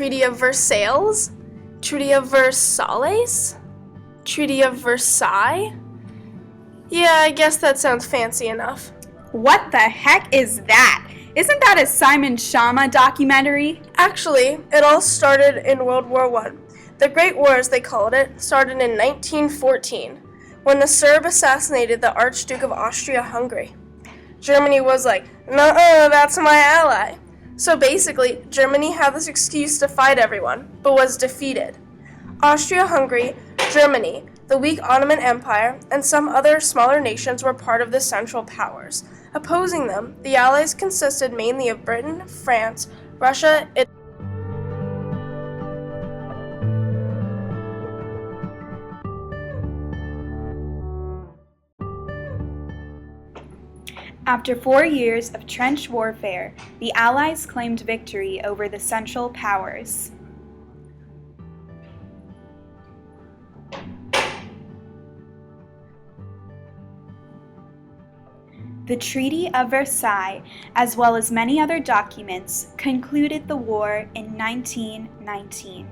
Treaty of Versailles? Treaty of Versailles? Treaty of Versailles? Yeah, I guess that sounds fancy enough. What the heck is that? Isn't that a Simon Schama documentary? Actually, it all started in World War I. The Great War, as they called it, started in 1914, when the Serb assassinated the Archduke of Austria-Hungary. Germany was like, "Nuh-uh, that's my ally." So basically, Germany had this excuse to fight everyone, but was defeated. Austria-Hungary, Germany, the weak Ottoman Empire, and some other smaller nations were part of the Central Powers. Opposing them, the Allies consisted mainly of Britain, France, Russia, Italy. After 4 years of trench warfare, the Allies claimed victory over the Central Powers. The Treaty of Versailles, as well as many other documents, concluded the war in 1919.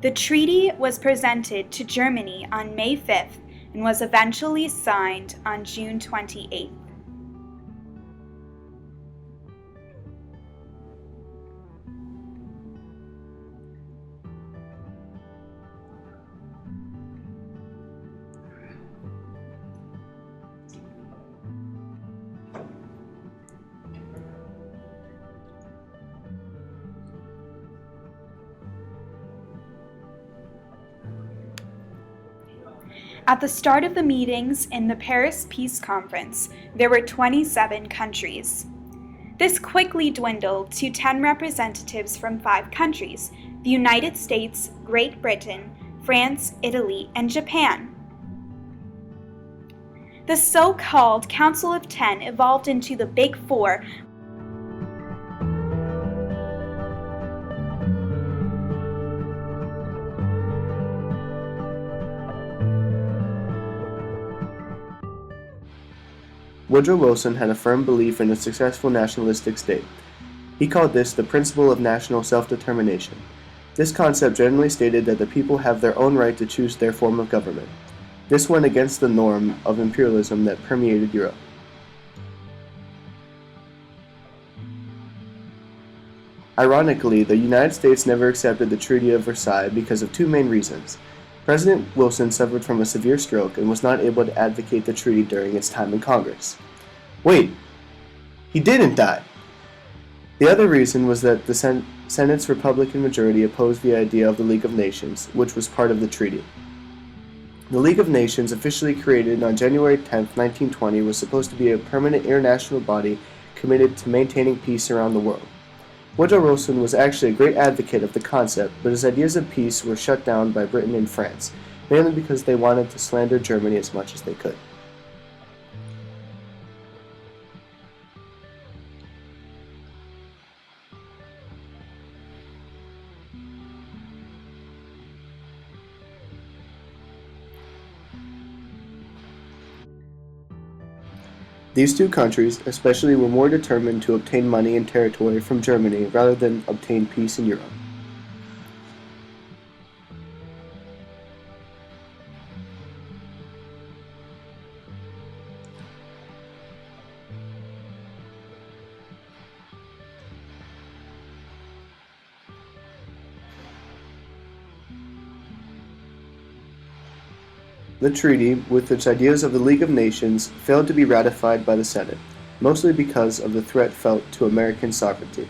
The treaty was presented to Germany on May 5th and was eventually signed on June 28th. At the start of the meetings in the Paris Peace Conference, there were 27 countries. This quickly dwindled to 10 representatives from 5 countries: the United States, Great Britain, France, Italy, and Japan. The so-called Council of 10 evolved into the Big Four, Woodrow Wilson had a firm belief in a successful nationalistic state. He called this the principle of national self-determination. This concept generally stated that the people have their own right to choose their form of government. This went against the norm of imperialism that permeated Europe. Ironically, the United States never accepted the Treaty of Versailles because of 2 main reasons. President Wilson suffered from a severe stroke and was not able to advocate the treaty during its time in Congress. Wait, he didn't die! The other reason was that the Senate's Republican majority opposed the idea of the League of Nations, which was part of the treaty. The League of Nations, officially created on January 10, 1920, was supposed to be a permanent international body committed to maintaining peace around the world. Woodrow Wilson was actually a great advocate of the concept, but his ideas of peace were shut down by Britain and France, mainly because they wanted to slander Germany as much as they could. These 2 countries especially were more determined to obtain money and territory from Germany rather than obtain peace in Europe. The treaty, with its ideas of the League of Nations, failed to be ratified by the Senate, mostly because of the threat felt to American sovereignty.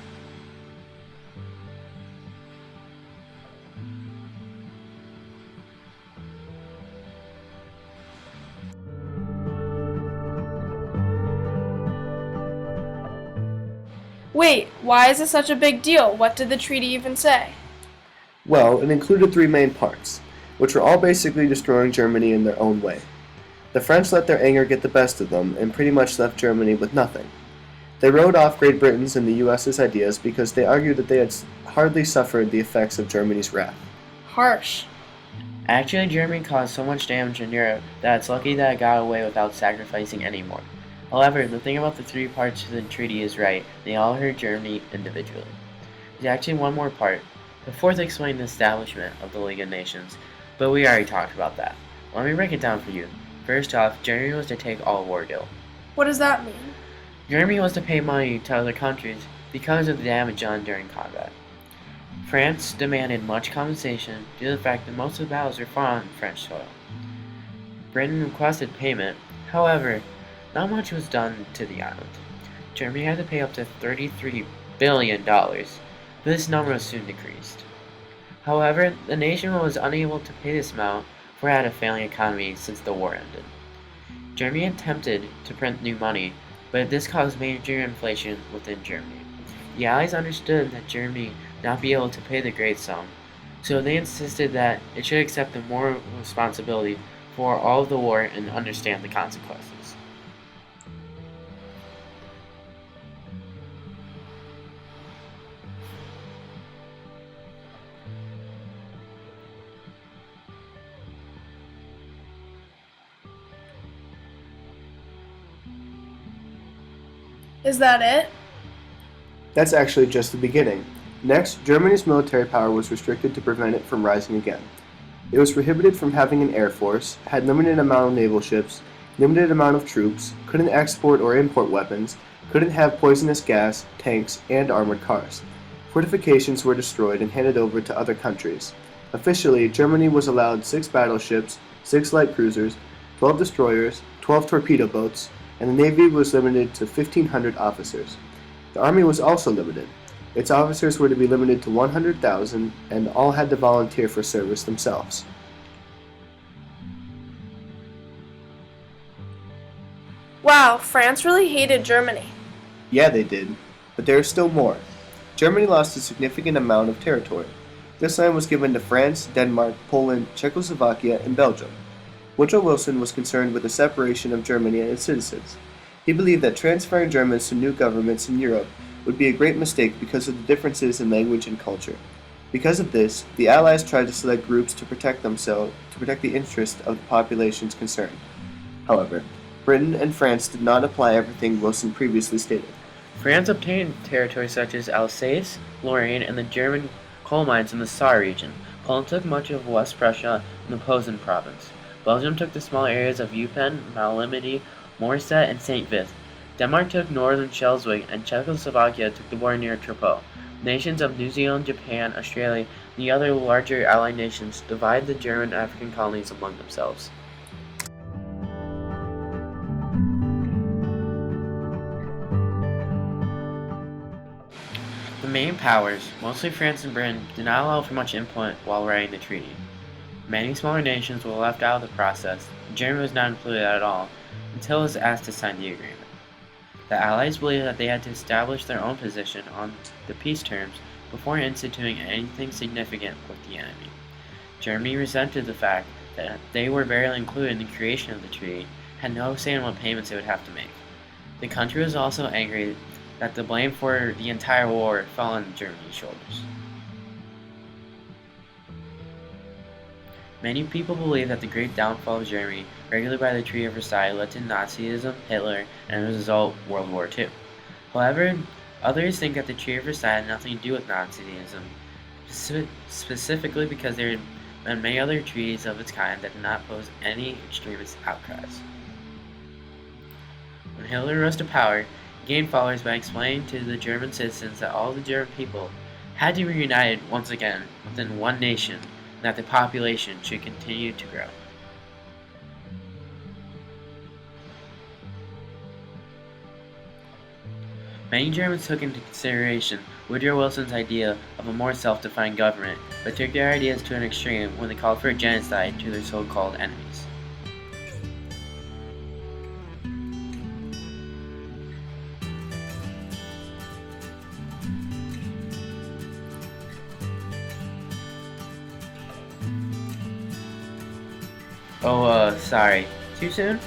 Wait, why is it such a big deal? What did the treaty even say? Well, it included 3 main parts, which were all basically destroying Germany in their own way. The French let their anger get the best of them and pretty much left Germany with nothing. They wrote off Great Britain's and the US's ideas because they argued that they had hardly suffered the effects of Germany's wrath. Harsh. Actually, Germany caused so much damage in Europe that it's lucky that it got away without sacrificing any more. However, the thing about the 3 parts of the treaty is right. They all hurt Germany individually. There's actually one more part. The fourth explained the establishment of the League of Nations, but we already talked about that. Let me break it down for you. First off, Germany was to take all war guilt. What does that mean? Germany was to pay money to other countries because of the damage done during combat. France demanded much compensation due to the fact that most of the battles were fought on French soil. Britain requested payment, however, not much was done to the island. Germany had to pay up to $33 billion, but this number was soon decreased. However, the nation was unable to pay this amount for it had a failing economy since the war ended. Germany attempted to print new money, but this caused major inflation within Germany. The Allies understood that Germany would not be able to pay the great sum, so they insisted that it should accept the moral responsibility for all of the war and understand the consequences. Is that it? That's actually just the beginning. Next, Germany's military power was restricted to prevent it from rising again. It was prohibited from having an air force, had limited amount of naval ships, limited amount of troops, couldn't export or import weapons, couldn't have poisonous gas, tanks, and armored cars. Fortifications were destroyed and handed over to other countries. Officially, Germany was allowed 6 battleships, 6 light cruisers, 12 destroyers, 12 torpedo boats, and the Navy was limited to 1,500 officers. The Army was also limited. Its officers were to be limited to 100,000 and all had to volunteer for service themselves. Wow, France really hated Germany. Yeah, they did, but there is still more. Germany lost a significant amount of territory. This land was given to France, Denmark, Poland, Czechoslovakia, and Belgium. Woodrow Wilson was concerned with the separation of Germany and its citizens. He believed that transferring Germans to new governments in Europe would be a great mistake because of the differences in language and culture. Because of this, the Allies tried to select groups to protect themselves to protect the interests of the populations concerned. However, Britain and France did not apply everything Wilson previously stated. France obtained territories such as Alsace, Lorraine, and the German coal mines in the Saar region. Poland took much of West Prussia and the Posen province. Belgium took the small areas of Eupen, Malmedy, Moorset, and St. Vith. Denmark took northern Schleswig, and Czechoslovakia took the border near Treptow. Nations of New Zealand, Japan, Australia, and the other larger allied nations divided the German African colonies among themselves. The main powers, mostly France and Britain, did not allow for much input while writing the treaty. Many smaller nations were left out of the process, and Germany was not included at all until it was asked to sign the agreement. The Allies believed that they had to establish their own position on the peace terms before instituting anything significant with the enemy. Germany resented the fact that they were barely included in the creation of the treaty, had no say in what payments they would have to make. The country was also angry that the blame for the entire war fell on Germany's shoulders. Many people believe that the great downfall of Germany, regulated by the Treaty of Versailles, led to Nazism, Hitler, and as a result, World War II. However, others think that the Treaty of Versailles had nothing to do with Nazism, specifically because there had been many other treaties of its kind that did not pose any extremist outcries. When Hitler rose to power, he gained followers by explaining to the German citizens that all the German people had to be united once again within one nation, and that the population should continue to grow. Many Germans took into consideration Woodrow Wilson's idea of a more self-defined government, but took their ideas to an extreme when they called for a genocide to their so-called enemies. Oh, sorry. Too soon?